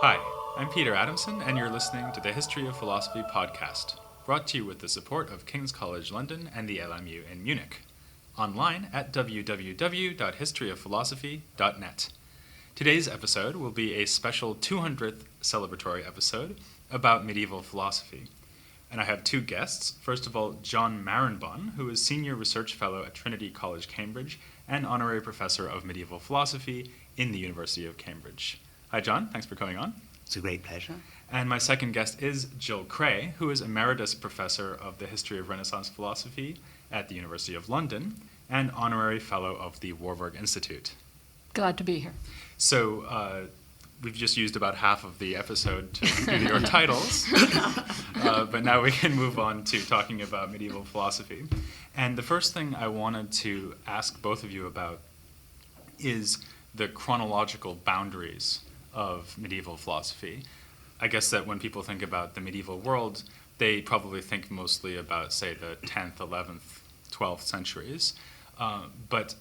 Hi, I'm Peter Adamson, and you're listening to the History of Philosophy podcast, brought to you with the support of King's College London and the LMU in Munich. Online at www.historyofphilosophy.net. Today's episode will be a special 200th celebratory episode about medieval philosophy. And I have two guests. First of all, John Marenbon, who is Senior Research Fellow at Trinity College, Cambridge, and Honorary Professor of Medieval Philosophy in the University of Cambridge. Hi, John. Thanks for coming on. It's a great pleasure. And my second guest is Jill Kraye, who is Emeritus Professor of the History of Renaissance Philosophy at the University of London and Honorary Fellow of the Warburg Institute. Glad to be here. So we've just used about half of the episode to give you your titles, but now we can move on to talking about medieval philosophy. And the first thing I wanted to ask both of you about is the chronological boundaries of medieval philosophy. I guess that when people think about the medieval world, they probably think mostly about, say, the 10th, 11th, 12th centuries. But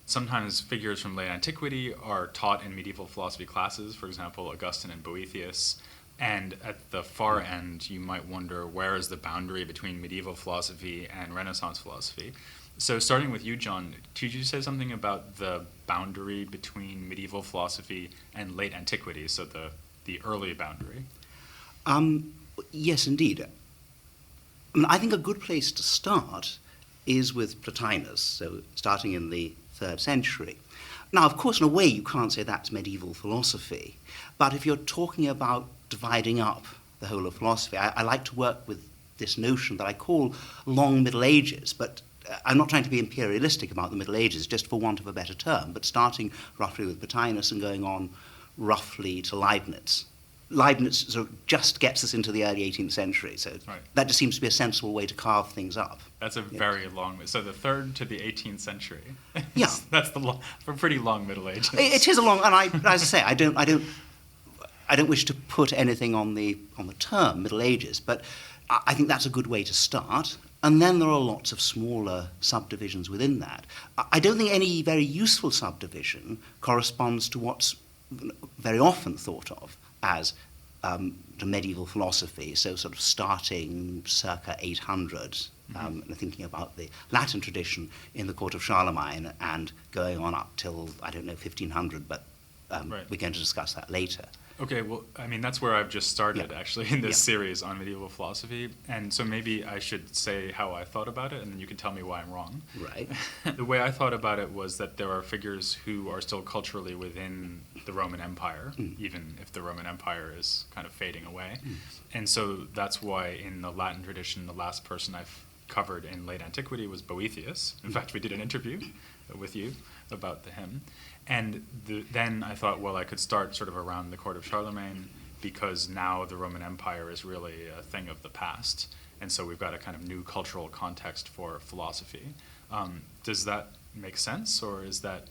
sometimes figures from late antiquity are taught in medieval philosophy classes, for example, Augustine and Boethius. And at the far end, you might wonder, where is the boundary between medieval philosophy and Renaissance philosophy? So starting with you, John, could you say something about the boundary between medieval philosophy and late antiquity, so the early boundary? Yes, indeed. I think a good place to start is with Plotinus, so starting in the 3rd century. Now, of course, in a way, you can't say that's medieval philosophy, but if you're talking about dividing up the whole of philosophy, I like to work with this notion that I call long Middle Ages, but I'm not trying to be imperialistic about the Middle Ages, just for want of a better term, but starting roughly with Plotinus and going on roughly to Leibniz. Leibniz sort of just gets us into the early 18th century, so right. That just seems to be a sensible way to carve things up. That's a very long, so the 3rd to the 18th century. Yeah. That's a pretty long Middle Ages. It is a long, and as I say, I don't wish to put anything on the term Middle Ages, but I think that's a good way to start. And then there are lots of smaller subdivisions within that. I don't think any very useful subdivision corresponds to what's very often thought of as the medieval philosophy, so sort of starting circa 800, and thinking about the Latin tradition in the court of Charlemagne and going on up till, 1500, but right. We're going to discuss that later. Okay, well, I mean, that's where I've just started, actually, in this series on medieval philosophy. And so maybe I should say how I thought about it, and then you can tell me why I'm wrong. Right. The way I thought about it was that there are figures who are still culturally within the Roman Empire, even if the Roman Empire is kind of fading away. And so that's why in the Latin tradition, the last person I've covered in late antiquity was Boethius. In fact, we did an interview with you about him. And then I thought, well, I could start sort of around the court of Charlemagne, because now the Roman Empire is really a thing of the past. And so we've got a kind of new cultural context for philosophy. Does that make sense, or is that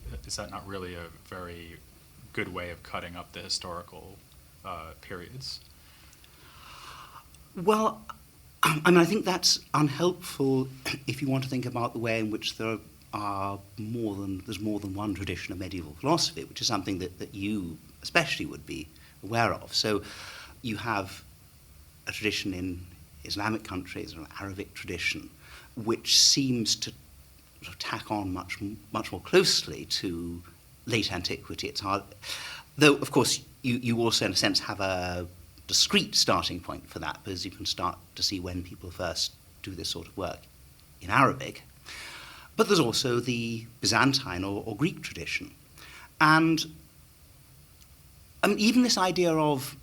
not really a very good way of cutting up the historical periods? Well, I think that's unhelpful if you want to think about the way in which there's more than one tradition of medieval philosophy, which is something that you especially would be aware of. So you have a tradition in Islamic countries, an Arabic tradition, which seems to sort of tack on much more closely to late antiquity. It's hard, though, of course, you also, in a sense, have a discrete starting point for that, because you can start to see when people first do this sort of work in Arabic. But there's also the Byzantine or Greek tradition. And even this idea of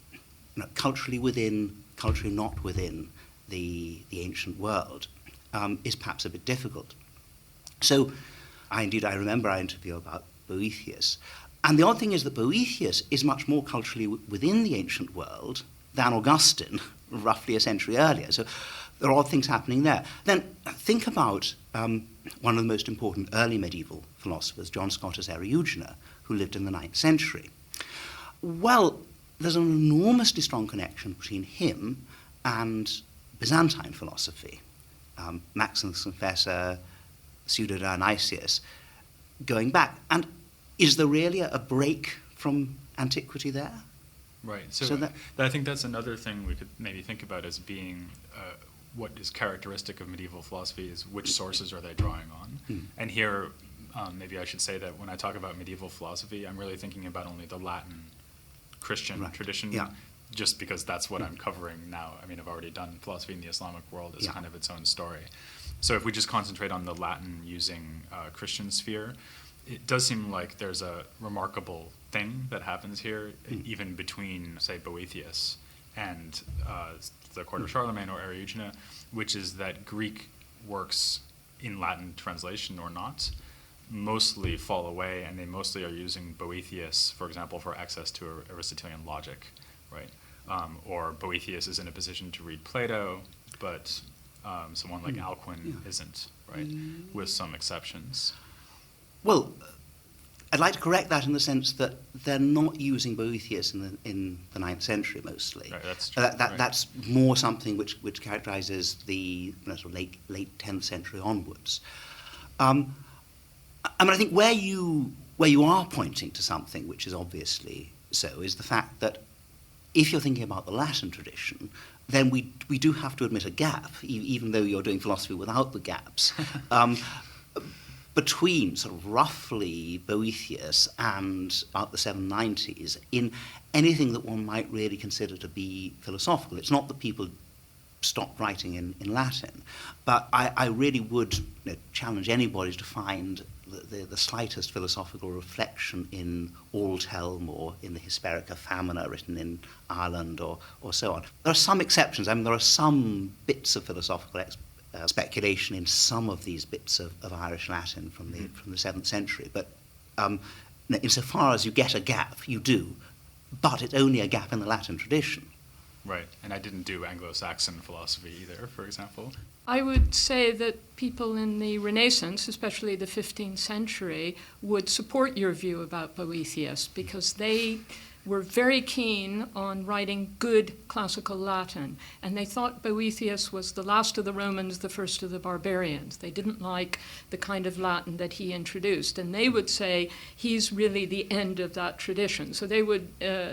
culturally within, culturally not within the ancient world is perhaps a bit difficult. So I remember our interview about Boethius. And the odd thing is that Boethius is much more culturally within the ancient world than Augustine, roughly a century earlier. So there are odd things happening there. Then think about one of the most important early medieval philosophers, John Scotus Eriugena, who lived in the 9th century. Well, there's an enormously strong connection between him and Byzantine philosophy. Maximus the Confessor, Pseudo-Dionysius, going back. And is there really a break from antiquity there? Right. So I think that's another thing we could maybe think about as being what is characteristic of medieval philosophy is which sources are they drawing on. And here, maybe I should say that when I talk about medieval philosophy, I'm really thinking about only the Latin Christian tradition, just because that's what I'm covering now. I mean, I've already done philosophy in the Islamic world as kind of its own story. So if we just concentrate on the Latin using Christian sphere, it does seem like there's a remarkable thing that happens here, even between, say, Boethius and the court of Charlemagne or Eriugena, which is that Greek works in Latin translation or not mostly fall away, and they mostly are using Boethius, for example, for access to Aristotelian logic, right? Or Boethius is in a position to read Plato, but someone like Alcuin isn't, right? With some exceptions. Well, I'd like to correct that in the sense that they're not using Boethius in the 9th century mostly. Right, that's true. That's more something which characterizes the sort of late 10th century onwards. I mean, I think where you are pointing to something which is obviously so is the fact that if you're thinking about the Latin tradition, then we do have to admit a gap, even though you're doing philosophy without the gaps, between sort of roughly Boethius and about the 790s in anything that one might really consider to be philosophical. It's not that people stopped writing in Latin, but I really would challenge anybody to find the slightest philosophical reflection in Aldhelm or in the Hesperica Famina written in Ireland or so on. There are some exceptions. I mean, there are some bits of philosophical speculation in some of these bits of Irish Latin from the 7th century, but insofar as you get a gap, you do, but it's only a gap in the Latin tradition. Right, and I didn't do Anglo-Saxon philosophy either, for example. I would say that people in the Renaissance, especially the 15th century, would support your view about Boethius because they were very keen on writing good classical Latin, and they thought Boethius was the last of the Romans, the first of the barbarians. They didn't like the kind of Latin that he introduced, and they would say he's really the end of that tradition. So they would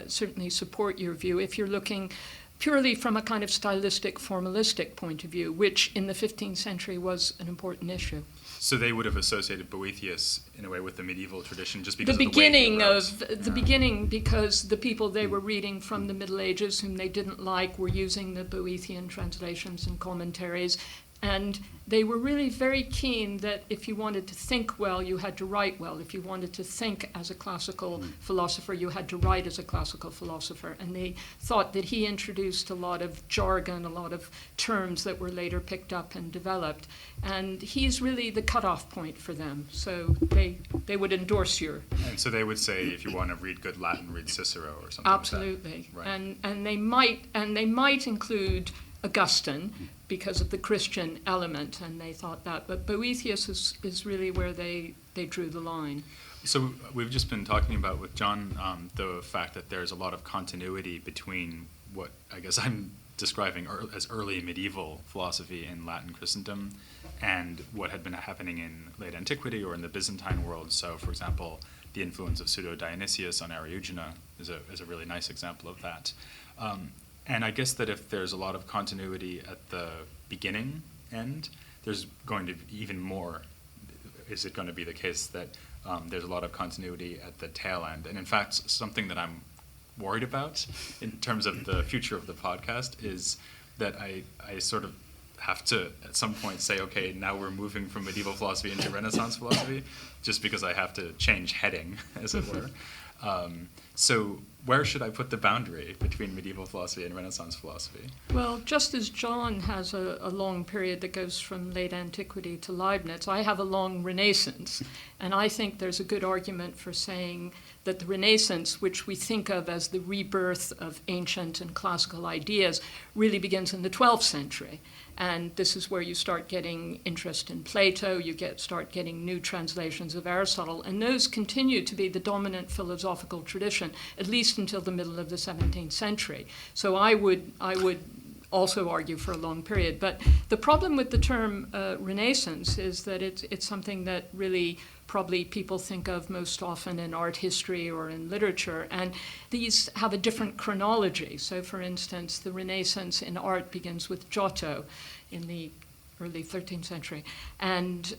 certainly support your view if you're looking purely from a kind of stylistic, formalistic point of view, which in the 15th century was an important issue. So they would have associated Boethius in a way with the medieval tradition just because the of the way he wrote. The beginning, because the people they were reading from the Middle Ages whom they didn't like were using the Boethian translations and commentaries, and they were really very keen that if you wanted to think well, you had to write well. If you wanted to think as a classical philosopher, you had to write as a classical philosopher. And they thought that he introduced a lot of jargon, a lot of terms that were later picked up and developed. And he's really the cutoff point for them. So they would endorse your... And so they would say, if you want to read good Latin, read Cicero or something Absolutely. like that. Right. And they might include Augustine because of the Christian element, and they thought that. But Boethius is really where they drew the line. So we've just been talking about with John the fact that there's a lot of continuity between what I guess I'm describing as early medieval philosophy in Latin Christendom and what had been happening in late antiquity or in the Byzantine world. So, for example, the influence of Pseudo-Dionysius on Eriugena is a really nice example of that. And I guess that if there's a lot of continuity at the beginning end, there's going to be even more. Is it going to be the case that there's a lot of continuity at the tail end? And in fact, something that I'm worried about in terms of the future of the podcast is that I sort of have to at some point say, okay, now we're moving from medieval philosophy into Renaissance philosophy, just because I have to change heading, as it were. So where should I put the boundary between medieval philosophy and Renaissance philosophy? Well, just as John has a long period that goes from late antiquity to Leibniz, I have a long Renaissance. And I think there's a good argument for saying that the Renaissance, which we think of as the rebirth of ancient and classical ideas, really begins in the 12th century. And this is where you start getting interest in Plato, start getting new translations of Aristotle, and those continue to be the dominant philosophical tradition, at least until the middle of the 17th century. So I would also argue for a long period. But the problem with the term Renaissance is that it's something that really probably people think of most often in art history or in literature, and these have a different chronology. So, for instance, the Renaissance in art begins with Giotto in the early 13th century, and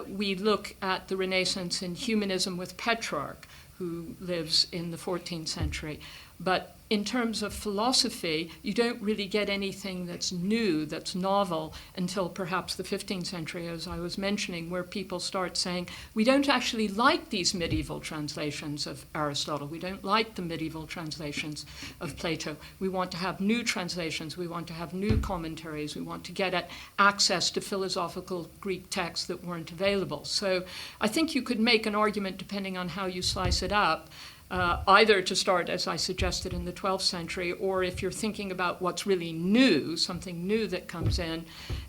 we look at the Renaissance in humanism with Petrarch, who lives in the 14th century. But in terms of philosophy, you don't really get anything that's new, that's novel, until perhaps the 15th century, as I was mentioning, where people start saying, we don't actually like these medieval translations of Aristotle. We don't like the medieval translations of Plato. We want to have new translations. We want to have new commentaries. We want to get at access to philosophical Greek texts that weren't available. So I think you could make an argument, depending on how you slice it up, either to start, as I suggested, in the 12th century, or if you're thinking about what's really new, something new that comes in,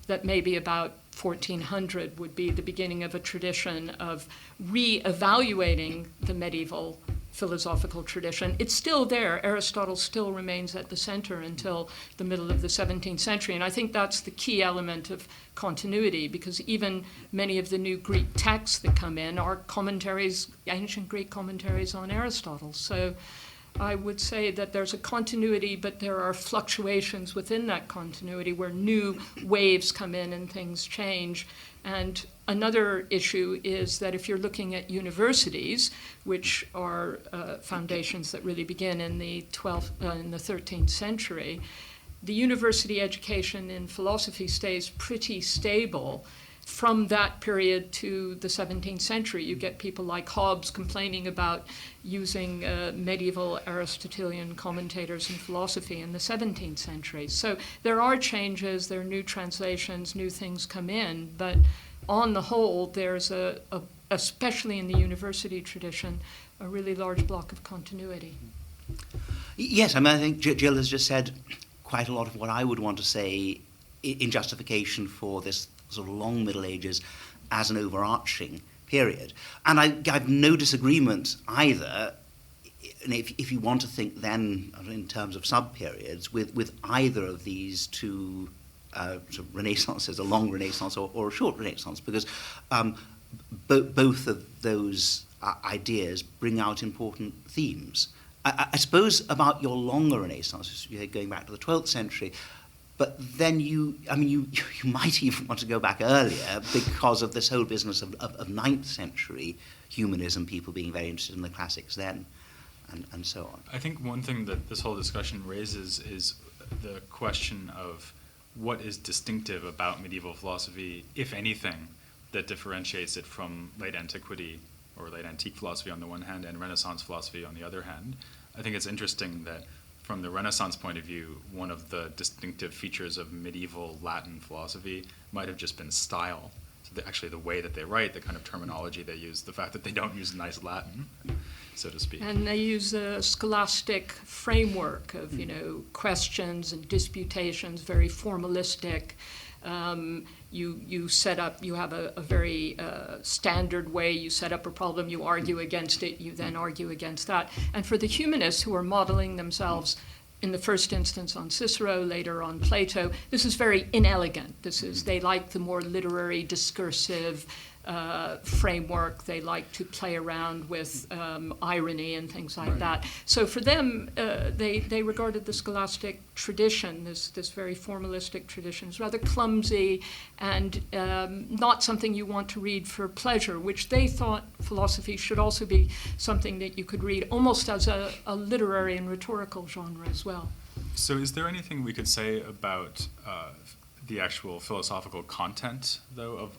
that maybe about 1400 would be the beginning of a tradition of re-evaluating the medieval philosophical tradition. It's still there. Aristotle still remains at the center until the middle of the 17th century. And I think that's the key element of continuity, because even many of the new Greek texts that come in are commentaries, ancient Greek commentaries on Aristotle. So I would say that there's a continuity, but there are fluctuations within that continuity where new waves come in and things change. And another issue is that if you're looking at universities, which are foundations that really begin in the 13th century, the university education in philosophy stays pretty stable from that period to the 17th century. You get people like Hobbes complaining about using medieval Aristotelian commentators in philosophy in the 17th century. So there are changes, there are new translations, new things come in, but on the whole, there's especially in the university tradition, a really large block of continuity. Yes, I mean, I think Jill has just said quite a lot of what I would want to say in justification for this sort of long Middle Ages as an overarching period. And I have no disagreement either, if you want to think then in terms of sub-periods, with either of these two sort of renaissances, a long Renaissance or a short Renaissance, because both of those ideas bring out important themes. I suppose about your longer Renaissance, going back to the 12th century, but then you might even want to go back earlier because of this whole business of 9th century humanism, people being very interested in the classics then, and so on. I think one thing that this whole discussion raises is the question of what is distinctive about medieval philosophy, if anything, that differentiates it from late antiquity or late antique philosophy on the one hand and Renaissance philosophy on the other hand. I think it's interesting that from the Renaissance point of view, one of the distinctive features of medieval Latin philosophy might have just been style. So actually the way that they write, the kind of terminology they use, the fact that they don't use nice Latin, so to speak. And they use a scholastic framework of, questions and disputations, very formalistic. You have a very standard way. You set up a problem, you argue against it, you then argue against that. And for the humanists who are modeling themselves in the first instance on Cicero, later on Plato, this is very inelegant. They like the more literary, discursive framework. They like to play around with irony and things like that. So for them, they regarded the scholastic tradition, this very formalistic tradition, as rather clumsy and not something you want to read for pleasure, which they thought philosophy should also be something that you could read almost as a literary and rhetorical genre as well. So is there anything we could say about the actual philosophical content, though, of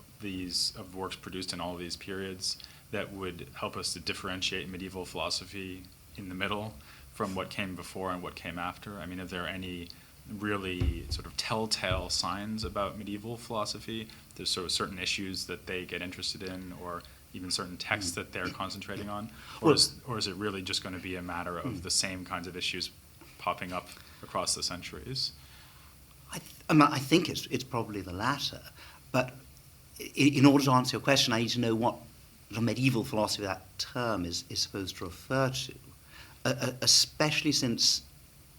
works produced in all of these periods that would help us to differentiate medieval philosophy in the middle from what came before and what came after? I mean, are there any really sort of telltale signs about medieval philosophy? There's sort of certain issues that they get interested in, or even certain texts that they're concentrating on? Or is it really just going to be a matter of the same kinds of issues popping up across the centuries? I think it's probably the latter, but in order to answer your question, I need to know what the medieval philosophy that term is supposed to refer to, especially since,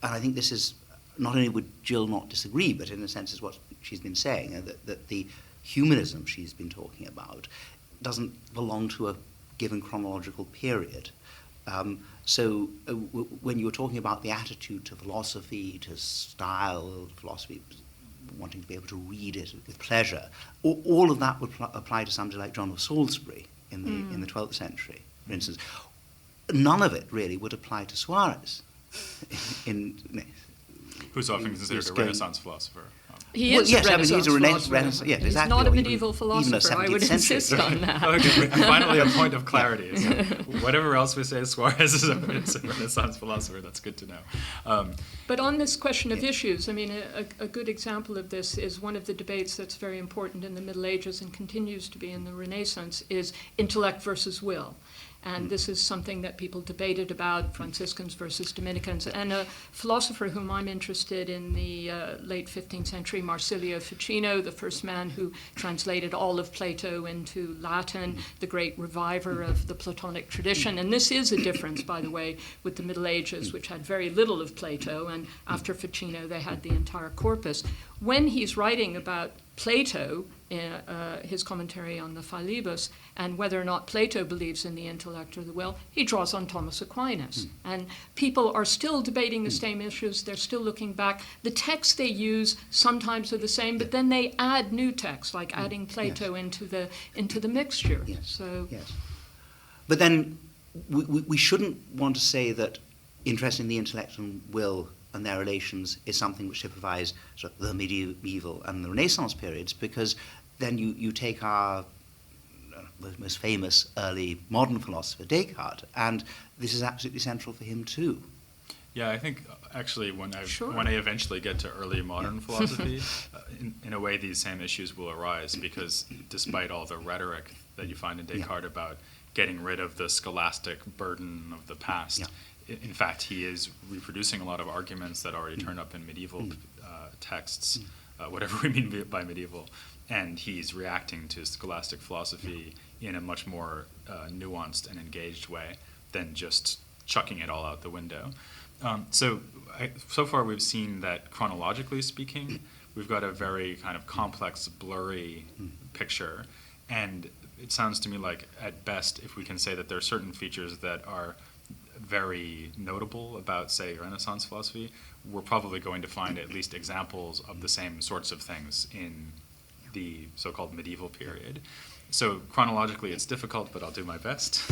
and I think this is not only would Jill not disagree, but in a sense is what she's been saying, that the humanism she's been talking about doesn't belong to a given chronological period. When you were talking about the attitude to philosophy, to style, philosophy, wanting to be able to read it with pleasure, all of that would apply to somebody like John of Salisbury in the 12th century, for instance. None of it really would apply to Suarez. Who's often considered a Renaissance philosopher. He is yes, a Renaissance he's a philosopher. Renaissance. Yes, He's exactly. not a Or medieval even a philosopher. I would 17th century. insist on that. Okay, and finally a point of clarity. So whatever else we say, Suarez is a Renaissance philosopher. That's good to know. But on this question of issues, I mean, a good example of this is one of the debates that's very important in the Middle Ages and continues to be in the Renaissance is intellect versus will. And this is something that people debated about, Franciscans versus Dominicans. And a philosopher whom I'm interested in the late 15th century, Marsilio Ficino, the first man who translated all of Plato into Latin, the great reviver of the Platonic tradition. And this is a difference, by the way, with the Middle Ages, which had very little of Plato, and after Ficino they had the entire corpus. When he's writing about Plato, his commentary on the Philebus, and whether or not Plato believes in the intellect or the will, he draws on Thomas Aquinas. And people are still debating the same issues. They're still looking back. The texts they use sometimes are the same, but then they add new texts, like adding Plato into the mixture. Yes. So, yes. But then we shouldn't want to say that interest in the intellect and will and their relations is something which typifies sort of the medieval and the Renaissance periods, because then you take our most famous early modern philosopher, Descartes, and this is absolutely central for him too. Yeah, I think actually when Sure. I eventually get to early modern philosophy, in a way these same issues will arise, because despite all the rhetoric that you find in Descartes about getting rid of the scholastic burden of the past, in fact, he is reproducing a lot of arguments that already turn up in medieval texts, whatever we mean by medieval, and he's reacting to scholastic philosophy in a much more nuanced and engaged way than just chucking it all out the window. So far we've seen that chronologically speaking, we've got a very kind of complex, blurry picture, and it sounds to me like at best, if we can say that there are certain features that are very notable about, say, Renaissance philosophy, we're probably going to find at least examples of the same sorts of things in the so-called medieval period. So chronologically it's difficult, but I'll do my best.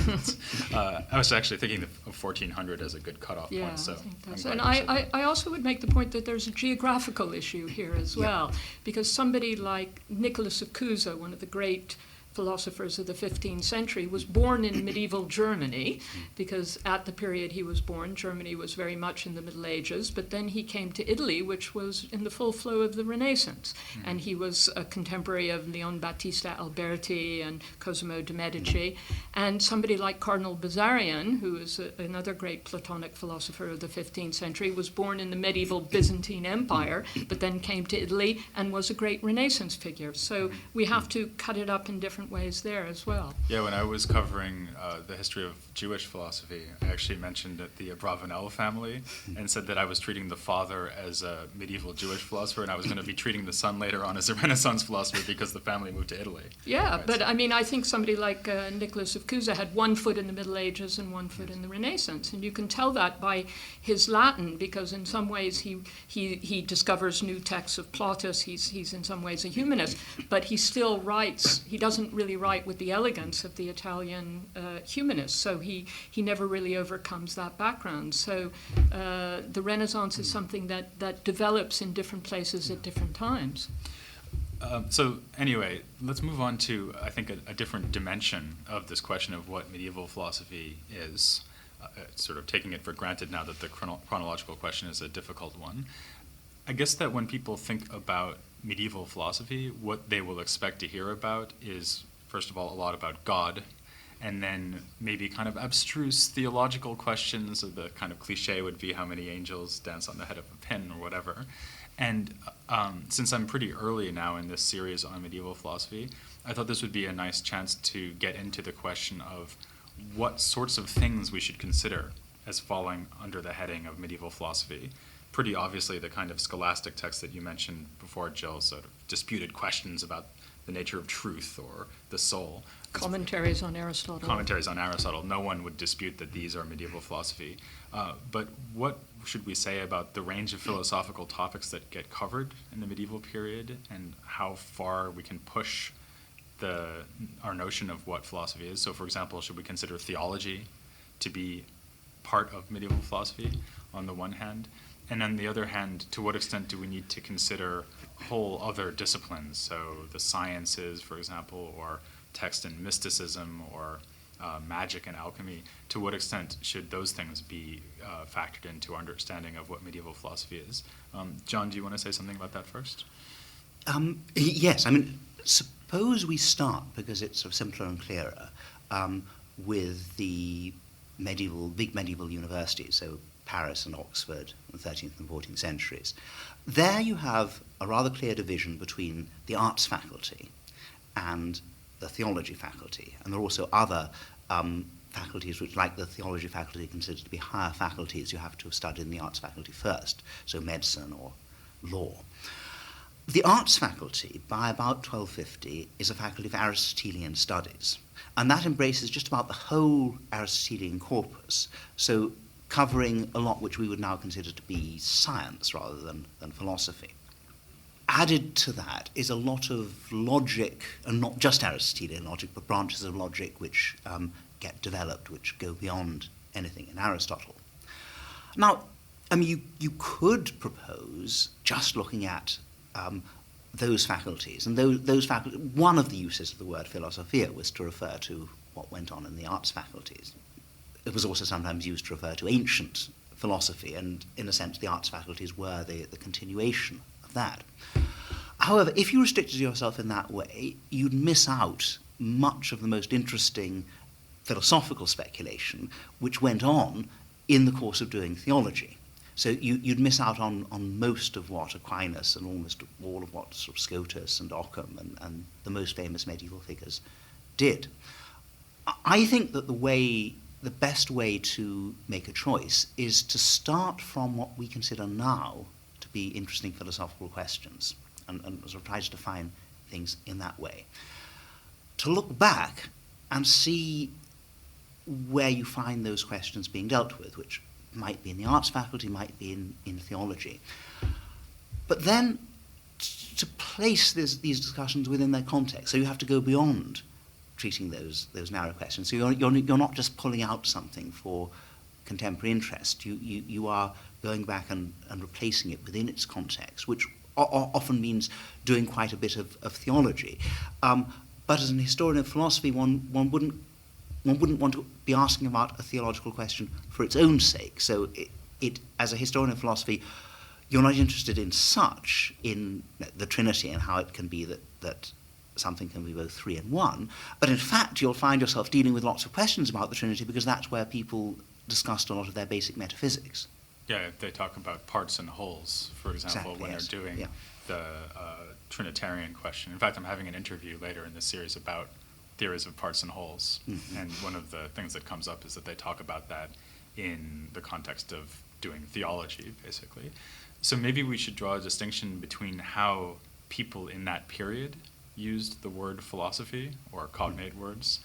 I was actually thinking of 1400 as a good cutoff point. So I think that's and I also would make the point that there's a geographical issue here as well, because somebody like Nicholas of Cusa, one of the great philosophers of the 15th century, was born in medieval Germany, because at the period he was born, Germany was very much in the Middle Ages, but then he came to Italy, which was in the full flow of the Renaissance. And he was a contemporary of Leon Battista Alberti and Cosimo de' Medici. And somebody like Cardinal Bazarian, who is another great Platonic philosopher of the 15th century, was born in the medieval Byzantine Empire, but then came to Italy and was a great Renaissance figure. So we have to cut it up in different ways there as well. Yeah, when I was covering the history of Jewish philosophy, I actually mentioned the Abravanel family and said that I was treating the father as a medieval Jewish philosopher, and I was going to be treating the son later on as a Renaissance philosopher because the family moved to Italy. Yeah, Right, but so- I mean, I think somebody like Nicholas of Cusa had one foot in the Middle Ages and one foot in the Renaissance, and you can tell that by his Latin, because in some ways he discovers new texts of Plautus. He's in some ways a humanist, but he still writes. He doesn't really write with the elegance of the Italian humanists, so he never really overcomes that background. So the Renaissance is something that develops in different places at different times. So anyway, let's move on to, I think, a different dimension of this question of what medieval philosophy is, sort of taking it for granted now that the chronological question is a difficult one. I guess that when people think about medieval philosophy, what they will expect to hear about is, first of all, a lot about God, and then maybe kind of abstruse theological questions, or the kind of cliche would be how many angels dance on the head of a pin or whatever. And since I'm pretty early now in this series on medieval philosophy, I thought this would be a nice chance to get into the question of what sorts of things we should consider as falling under the heading of medieval philosophy. pretty obviously the kind of scholastic text that you mentioned before, Jill, sort of disputed questions about the nature of truth or the soul. Commentaries on Aristotle. Commentaries on Aristotle. No one would dispute that these are medieval philosophy. But what should we say about the range of philosophical topics that get covered in the medieval period, and how far we can push our notion of what philosophy is? So, for example, should we consider theology to be part of medieval philosophy on the one hand? And on the other hand, to what extent do we need to consider whole other disciplines? So the sciences, for example, or text and mysticism, or magic and alchemy. To what extent should those things be factored into our understanding of what medieval philosophy is? John, do you want to say something about that first? Yes, I mean, suppose we start, because it's sort of simpler and clearer, with the big medieval universities, so Paris and Oxford in the 13th and 14th centuries. There you have a rather clear division between the arts faculty and the theology faculty. And there are also other faculties which, like the theology faculty, are considered to be higher faculties. You have to have studied in the arts faculty first, so medicine or law. The arts faculty, by about 1250, is a faculty of Aristotelian studies. And that embraces just about the whole Aristotelian corpus, so covering a lot which we would now consider to be science rather than philosophy. Added to that is a lot of logic, and not just Aristotelian logic, but branches of logic which get developed, which go beyond anything in Aristotle. Now, I mean, you could propose just looking at those faculties, and those faculties, one of the uses of the word philosophia was to refer to what went on in the arts faculties. It was also sometimes used to refer to ancient philosophy, and in a sense the arts faculties were the continuation of that. However, if you restricted yourself in that way, you'd miss out much of the most interesting philosophical speculation which went on in the course of doing theology. So you'd miss out on most of what Aquinas and almost all of what sort of Scotus and Occam and the most famous medieval figures did. I think that the best way to make a choice is to start from what we consider now to be interesting philosophical questions and sort of try to define things in that way. To look back and see where you find those questions being dealt with, which might be in the arts faculty, might be in theology. But then to place these discussions within their context. So you have to go beyond treating those narrow questions. So you're not just pulling out something for contemporary interest. You are going back and replacing it within its context, which often means doing quite a bit of theology. But as an historian of philosophy, one wouldn't want to be asking about a theological question for its own sake. So it as a historian of philosophy, you're not interested in the Trinity and how it can be that something can be both three and one, but in fact you'll find yourself dealing with lots of questions about the Trinity because that's where people discussed a lot of their basic metaphysics. Yeah, they talk about parts and wholes, for example, Exactly, when yes. they're doing Yeah. the Trinitarian question. In fact, I'm having an interview later in this series about theories of parts and wholes, and one of the things that comes up is that they talk about that in the context of doing theology, basically. So maybe we should draw a distinction between how people in that period used the word philosophy, or cognate words,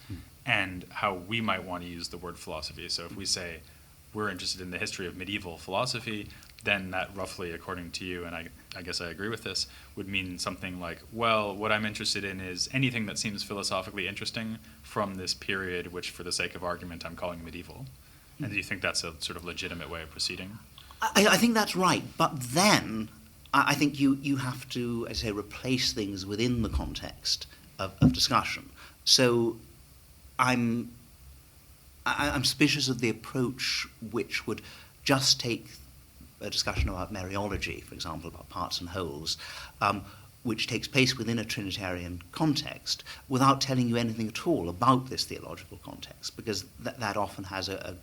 and how we might want to use the word philosophy. So if we say we're interested in the history of medieval philosophy, then that roughly, according to you, and I guess I agree with this, would mean something like, well, what I'm interested in is anything that seems philosophically interesting from this period, which for the sake of argument I'm calling medieval. And do you think that's a sort of legitimate way of proceeding? I think that's right, but then I think you have to, as I say, replace things within the context of discussion. So I'm suspicious of the approach which would just take a discussion about Mariology, for example, about parts and wholes, which takes place within a Trinitarian context, without telling you anything at all about this theological context, because that often has a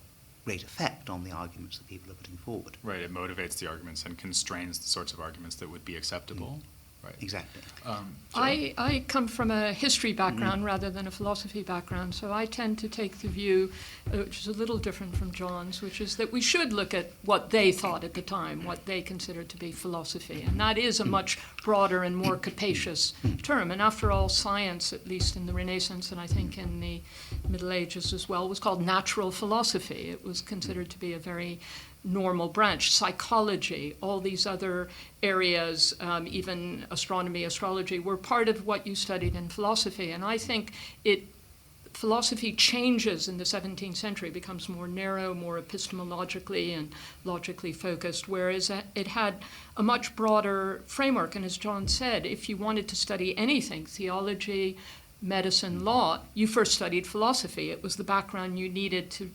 great effect on the arguments that people are putting forward. Right, it motivates the arguments and constrains the sorts of arguments that would be acceptable. Right. Exactly. Jo? I come from a history background rather than a philosophy background, so I tend to take the view, which is a little different from John's, which is that we should look at what they thought at the time, what they considered to be philosophy, and that is a much broader and more capacious term. And after all, science, at least in the Renaissance and I think in the Middle Ages as well, was called natural philosophy. It was considered to be a very normal branch. Psychology, all these other areas, even astronomy, astrology, were part of what you studied in philosophy. And I think philosophy changes in the 17th century, becomes more narrow, more epistemologically and logically focused, whereas it had a much broader framework. And as John said, if you wanted to study anything, theology, medicine, law, you first studied philosophy. It was the background you needed to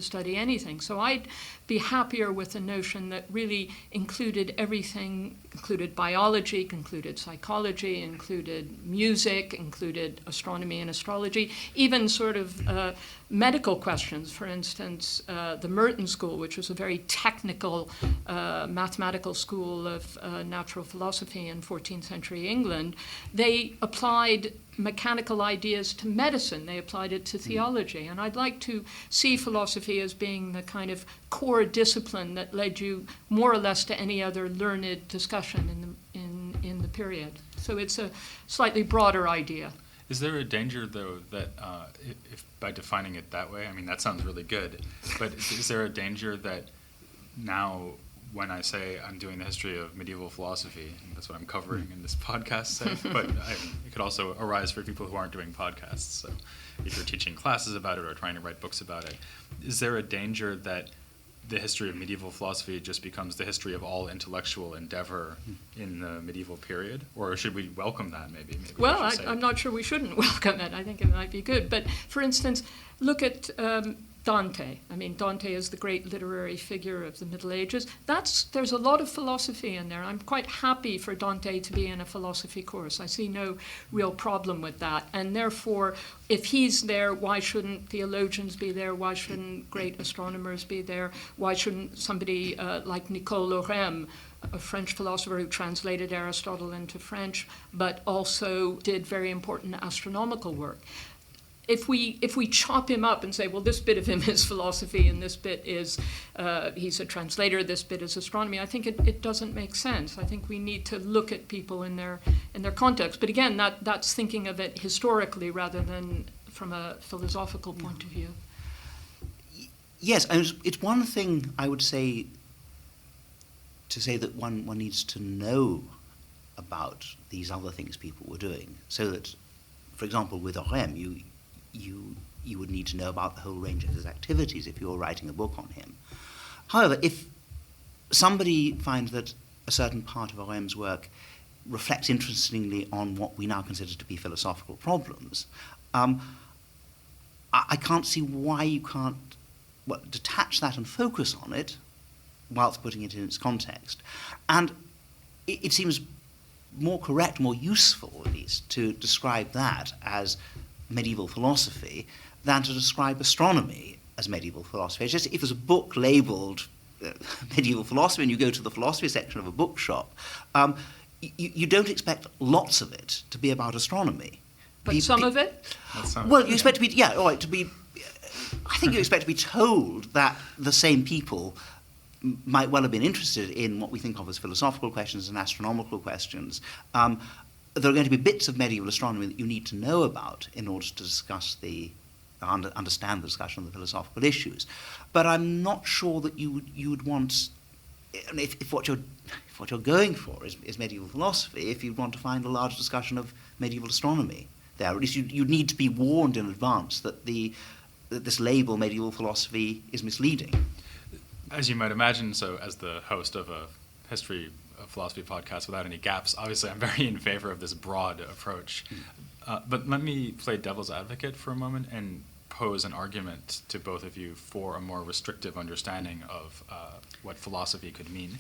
study anything. So I'd be happier with the notion that really included everything, included biology, included psychology, included music, included astronomy and astrology, even sort of medical questions. For instance, the Merton School, which was a very technical mathematical school of natural philosophy in 14th century England, they applied mechanical ideas to medicine. They applied it to theology. And I'd like to see philosophy as being the kind of core discipline that led you more or less to any other learned discussion in the period. So it's a slightly broader idea. Is there a danger, though, that if by defining it that way, I mean, that sounds really good, but is there a danger that now when I say I'm doing the history of medieval philosophy, and that's what I'm covering in this podcast, but it could also arise for people who aren't doing podcasts. So if you're teaching classes about it or trying to write books about it, is there a danger that the history of medieval philosophy just becomes the history of all intellectual endeavor in the medieval period? Or should we welcome that, maybe well, I'm not sure we shouldn't welcome it. I think it might be good. But for instance, look at Dante. I mean, Dante is the great literary figure of the Middle Ages. There's a lot of philosophy in there. I'm quite happy for Dante to be in a philosophy course. I see no real problem with that. And therefore, if he's there, why shouldn't theologians be there? Why shouldn't great astronomers be there? Why shouldn't somebody like Nicole Lorem, a French philosopher who translated Aristotle into French, but also did very important astronomical work? If we chop him up and say, well, this bit of him is philosophy and this bit is, he's a translator, this bit is astronomy, I think it doesn't make sense. I think we need to look at people in their context. But again, that's thinking of it historically rather than from a philosophical point of view. Yes, and it's one thing I would say to say that one needs to know about these other things people were doing, so that, for example, with Orem, you would need to know about the whole range of his activities if you were writing a book on him. However, if somebody finds that a certain part of Orem's work reflects interestingly on what we now consider to be philosophical problems, I can't see why you can't detach that and focus on it whilst putting it in its context. And it seems more correct, more useful at least, to describe that as medieval philosophy than to describe astronomy as medieval philosophy. It's just, if there's a book labelled medieval philosophy and you go to the philosophy section of a bookshop, you don't expect lots of it to be about astronomy. But some of it? Well, you expect to be, I think you expect to be told that the same people might well have been interested in what we think of as philosophical questions and astronomical questions. There are going to be bits of medieval astronomy that you need to know about in order to discuss understand the discussion of the philosophical issues. But I'm not sure that you would want, if what you're going for is medieval philosophy, if you want to find a large discussion of medieval astronomy there, at least you need to be warned in advance that this label medieval philosophy is misleading. As you might imagine, so as the host of a history of philosophy podcast without any gaps, obviously I'm very in favor of this broad approach. But let me play devil's advocate for a moment and pose an argument to both of you for a more restrictive understanding of what philosophy could mean.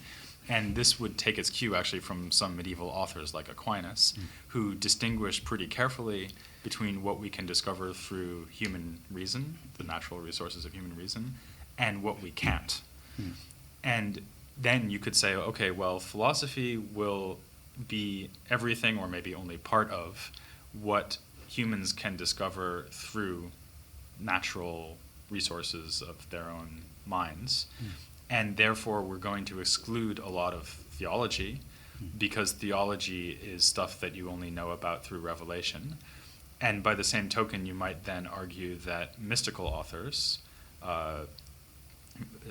And this would take its cue actually from some medieval authors like Aquinas, who distinguish pretty carefully between what we can discover through human reason, the natural resources of human reason, and what we can't. And then you could say, okay, well, philosophy will be everything or maybe only part of what humans can discover through natural resources of their own minds. And therefore we're going to exclude a lot of theology because theology is stuff that you only know about through revelation. And by the same token, you might then argue that mystical authors,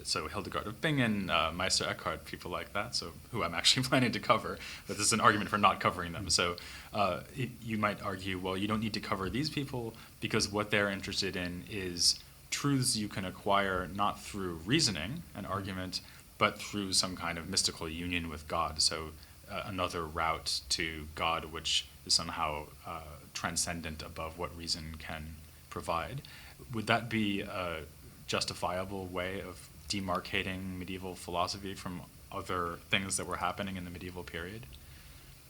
so Hildegard of Bingen, Meister Eckhart, people like that, so who I'm actually planning to cover, but this is an argument for not covering them. So you might argue, well, you don't need to cover these people because what they're interested in is truths you can acquire not through reasoning, an argument, but through some kind of mystical union with God. So another route to God which is somehow transcendent above what reason can provide. Would that be a justifiable way of demarcating medieval philosophy from other things that were happening in the medieval period?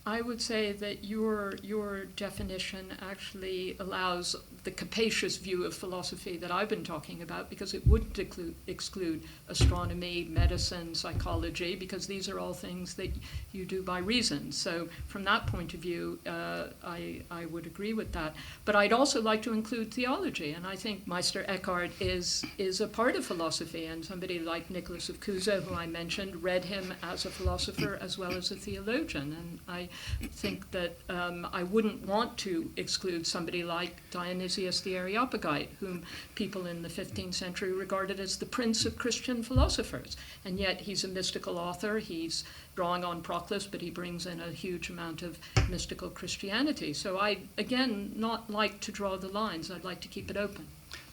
I would say that your definition actually allows the capacious view of philosophy that I've been talking about, because it wouldn't exclude astronomy, medicine, psychology, because these are all things that you do by reason. So from that point of view, I would agree with that. But I'd also like to include theology, and I think Meister Eckhart is a part of philosophy, and somebody like Nicholas of Cusa, who I mentioned, read him as a philosopher as well as a theologian, and I think that I wouldn't want to exclude somebody like Dionysius the Areopagite, whom people in the 15th century regarded as the prince of Christian philosophers. And yet he's a mystical author. He's drawing on Proclus, but he brings in a huge amount of mystical Christianity. So I, again, not like to draw the lines. I'd like to keep it open.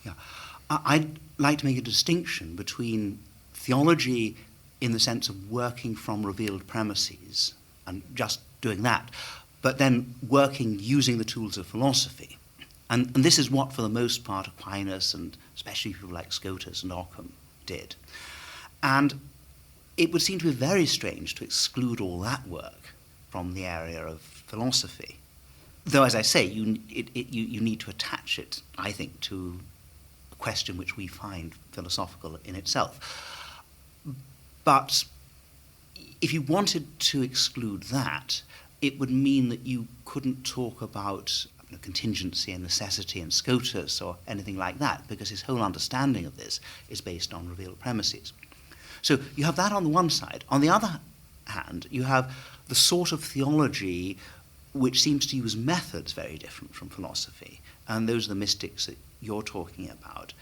Yeah. I'd like to make a distinction between theology in the sense of working from revealed premises and just doing that, but then working using the tools of philosophy. And this is what, for the most part, Aquinas and especially people like Scotus and Occam did. And it would seem to be very strange to exclude all that work from the area of philosophy. Though, as I say, you need to attach it, I think, to a question which we find philosophical in itself. But if you wanted to exclude that, it would mean that you couldn't talk about contingency and necessity and Scotus or anything like that, because his whole understanding of this is based on revealed premises. So you have that on the one side. On the other hand, you have the sort of theology which seems to use methods very different from philosophy, and those are the mystics that you're talking about.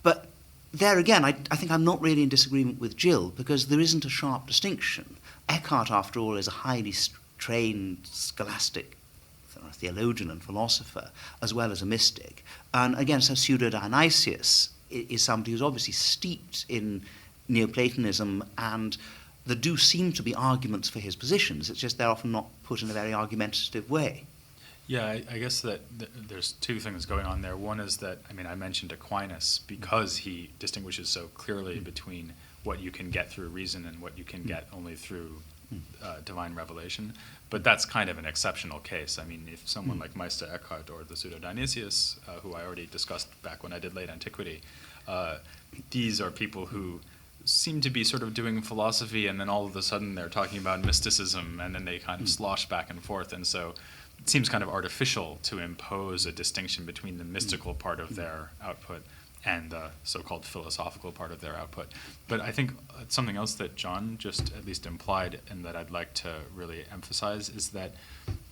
But there again, I think I'm not really in disagreement with Jill, because there isn't a sharp distinction. Eckhart, after all, is a highly trained scholastic theologian and philosopher, as well as a mystic. And again, so Pseudo-Dionysius is somebody who's obviously steeped in Neoplatonism, and there do seem to be arguments for his positions. It's just they're often not put in a very argumentative way. Yeah, I guess that there's two things going on there. One is that, I mentioned Aquinas because he distinguishes so clearly between what you can get through reason and what you can get only through divine revelation. But that's kind of an exceptional case. If someone like Meister Eckhart or the Pseudo-Dionysius, who I already discussed back when I did Late Antiquity, these are people who seem to be sort of doing philosophy, and then all of a sudden they're talking about mysticism, and then they kind of slosh back and forth. And so it seems kind of artificial to impose a distinction between the mystical part of their output and the so-called philosophical part of their output. But I think something else that John just at least implied, and that I'd like to really emphasize, is that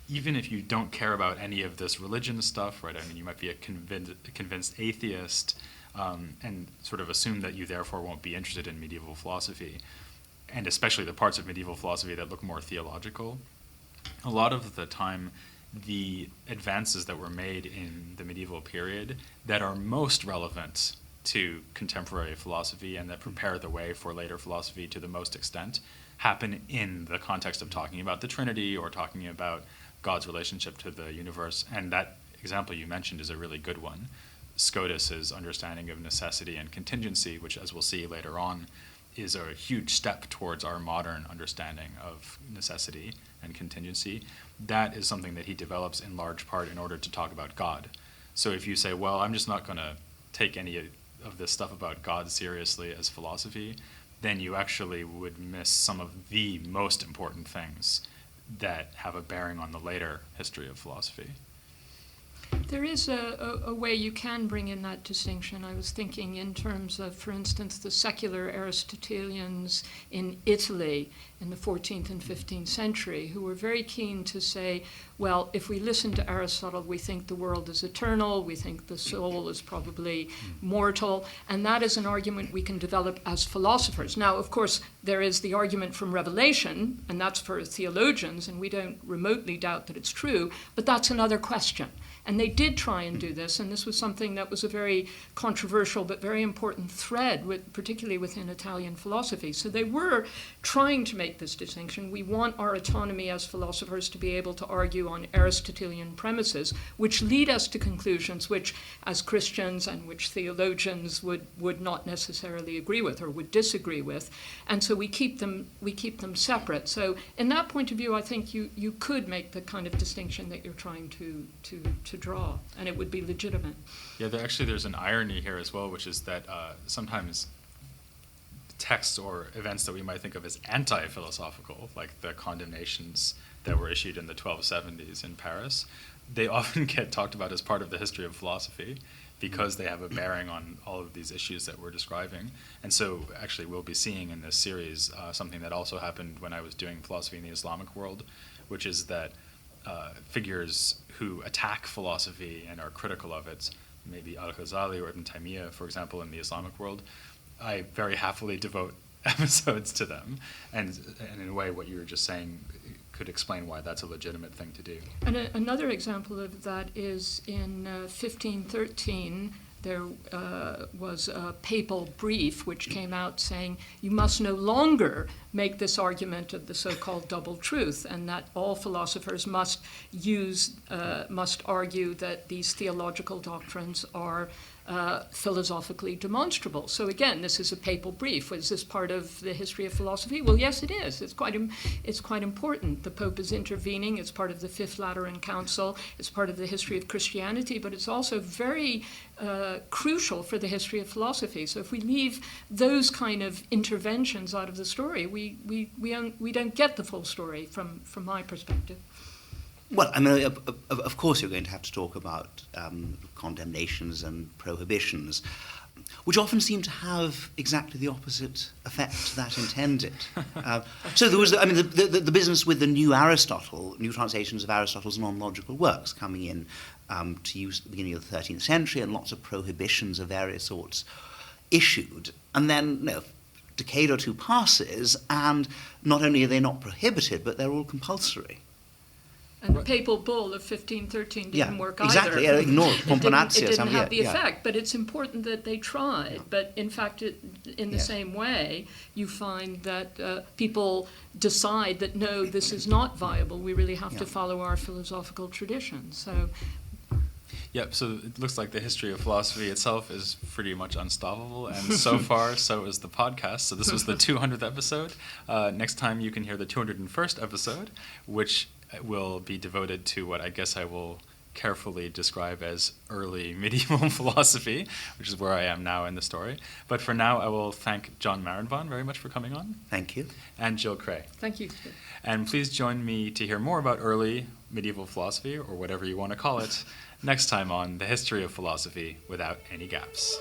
even if you don't care about any of this religion stuff, right? You might be a convinced atheist, and sort of assume that you therefore won't be interested in medieval philosophy, and especially the parts of medieval philosophy that look more theological. A lot of the time, the advances that were made in the medieval period that are most relevant to contemporary philosophy and that prepare the way for later philosophy to the most extent happen in the context of talking about the Trinity or talking about God's relationship to the universe. And that example you mentioned is a really good one. Scotus's understanding of necessity and contingency, which, as we'll see later on, is a huge step towards our modern understanding of necessity and contingency. That is something that he develops in large part in order to talk about God. So if you say, well, I'm just not going to take any of this stuff about God seriously as philosophy, then you actually would miss some of the most important things that have a bearing on the later history of philosophy. There is a way you can bring in that distinction. I was thinking in terms of, for instance, the secular Aristotelians in Italy in the 14th and 15th century, who were very keen to say, well, if we listen to Aristotle, we think the world is eternal, we think the soul is probably mortal, and that is an argument we can develop as philosophers. Now, of course, there is the argument from Revelation, and that's for theologians, and we don't remotely doubt that it's true, but that's another question. And they did try and do this, and this was something that was a very controversial but very important thread, particularly within Italian philosophy. So they were trying to make this distinction. We want our autonomy as philosophers to be able to argue on Aristotelian premises, which lead us to conclusions which, as Christians and which theologians would not necessarily agree with or would disagree with. And so we keep them separate. So in that point of view, I think you could make the kind of distinction that you're trying to draw, and it would be legitimate. Yeah, there's an irony here as well, which is that sometimes texts or events that we might think of as anti-philosophical, like the condemnations that were issued in the 1270s in Paris, they often get talked about as part of the history of philosophy because they have a bearing on all of these issues that we're describing. And so actually we'll be seeing in this series something that also happened when I was doing philosophy in the Islamic world, which is that figures who attack philosophy and are critical of it, maybe Al-Ghazali or Ibn Taymiyyah, for example, in the Islamic world, I very happily devote episodes to them. And in a way, what you were just saying could explain why that's a legitimate thing to do. And another example of that is in 1513, there was a papal brief which came out saying you must no longer make this argument of the so-called double truth, and that all philosophers must argue that these theological doctrines are philosophically demonstrable. So again, this is a papal brief. Was this part of the history of philosophy? Well, yes, it is. It's quite important. The Pope is intervening. It's part of the Fifth Lateran Council. It's part of the history of Christianity, but it's also very crucial for the history of philosophy. So if we leave those kind of interventions out of the story, we don't get the full story from my perspective. Well, I mean, of course you're going to have to talk about condemnations and prohibitions, which often seem to have exactly the opposite effect to that intended. So there was, I mean, the business with the new translations of Aristotle's non-logical works coming in to use at the beginning of the 13th century, and lots of prohibitions of various sorts issued. And then, a decade or two passes, and not only are they not prohibited, but they're all compulsory. And the papal bull of 1513 didn't work exactly, either. Ignore Pomponazzi. It didn't have the effect, but it's important that they tried. Yeah. But in fact, in the same way, you find that people decide that, no, this is not viable. We really have to follow our philosophical tradition. So. Yep, so it looks like the history of philosophy itself is pretty much unstoppable, and so far, so is the podcast. So this was the 200th episode. Next time you can hear the 201st episode, which will be devoted to what I guess I will carefully describe as early medieval philosophy, which is where I am now in the story. But for now, I will thank John Marenbon very much for coming on. Thank you. And Jill Kraye. Thank you. And please join me to hear more about early medieval philosophy, or whatever you want to call it, next time on The History of Philosophy Without Any Gaps.